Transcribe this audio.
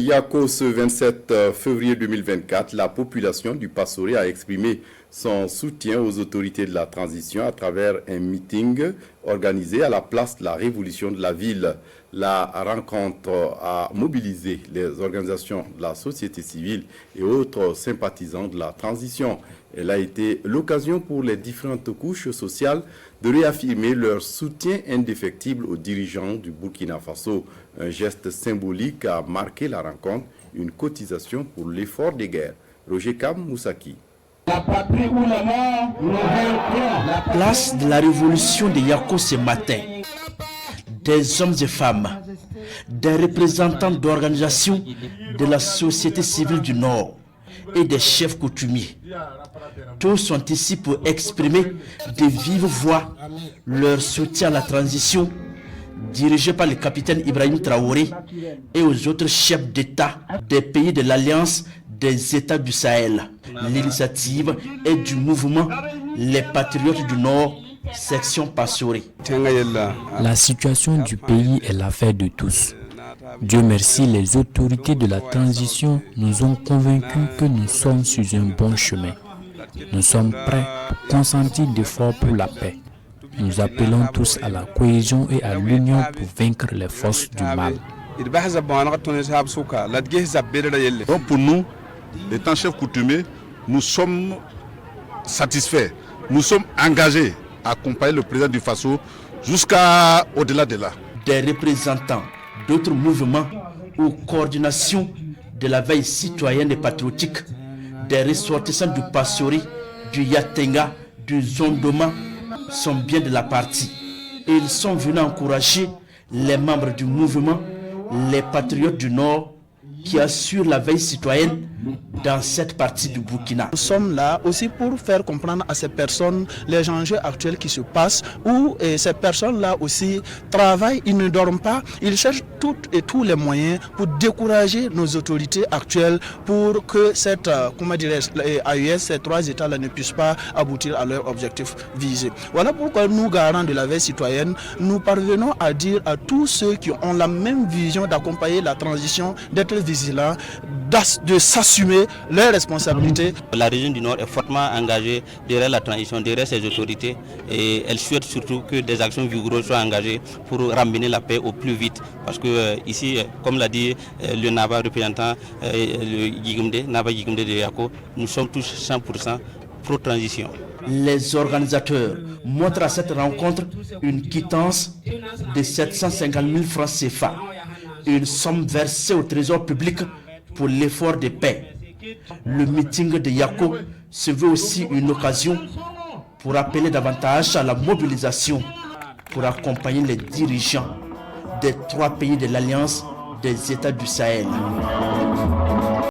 Yako, ce 27 février 2024, la population du Passoré a exprimé son soutien aux autorités de la transition à travers un meeting organisé à la place de la Révolution de la ville. La rencontre a mobilisé les organisations de la société civile et autres sympathisants de la transition. Elle a été l'occasion pour les différentes couches sociales de réaffirmer leur soutien indéfectible aux dirigeants du Burkina Faso. Un geste symbolique a marqué la rencontre, une cotisation pour l'effort des guerres. Roger Kam Moussaki. Place de la révolution de Yako ce matin. Des hommes et femmes, des représentants d'organisations de la société civile du Nord et des chefs coutumiers. Tous sont ici pour exprimer de vive voix leur soutien à la transition dirigée par le capitaine Ibrahim Traoré et aux autres chefs d'État des pays de l'Alliance des États du Sahel. L'initiative est du mouvement Les Patriotes du Nord, section Passoré. La situation du pays est l'affaire de tous. Dieu merci, les autorités de la transition nous ont convaincus que nous sommes sur un bon chemin. Nous sommes prêts pour consentir d'efforts pour la paix. Nous appelons tous à la cohésion et à l'union pour vaincre les forces du mal. Donc pour nous, étant chefs coutumiers, nous sommes satisfaits. Nous sommes engagés à accompagner le président du Faso jusqu'à au-delà de là. Des représentants d'autres mouvements ou coordination de la veille citoyenne et patriotique, des ressortissants du Passoré, du Yatenga, du Zondoma sont bien de la partie. Et ils sont venus encourager les membres du mouvement, les patriotes du Nord, qui assurent la veille citoyenne dans cette partie du Burkina. Nous sommes là aussi pour faire comprendre à ces personnes les enjeux actuels qui se passent, où ces personnes-là aussi travaillent, ils ne dorment pas, ils cherchent toutes et tous les moyens pour décourager nos autorités actuelles pour que cette, AES, ces trois États-là ne puissent pas aboutir à leur objectif visé. Voilà pourquoi nous, garants de la veille citoyenne, nous parvenons à dire à tous ceux qui ont la même vision d'accompagner la transition, d'être vigilants, de s'assumer leurs responsabilités. La région du Nord est fortement engagée derrière la transition, derrière ses autorités, et elle souhaite surtout que des actions vigoureuses soient engagées pour ramener la paix au plus vite. Parce que ici, comme l'a dit le Naba représentant, le Naba Yigumde de Yako, nous sommes tous 100% pro-transition. Les organisateurs montrent à cette rencontre une quittance de 750 000 francs CFA, une somme versée au trésor public pour l'effort de paix. Le meeting de Yako se veut aussi une occasion pour appeler davantage à la mobilisation pour accompagner les dirigeants des trois pays de l'Alliance des États du Sahel.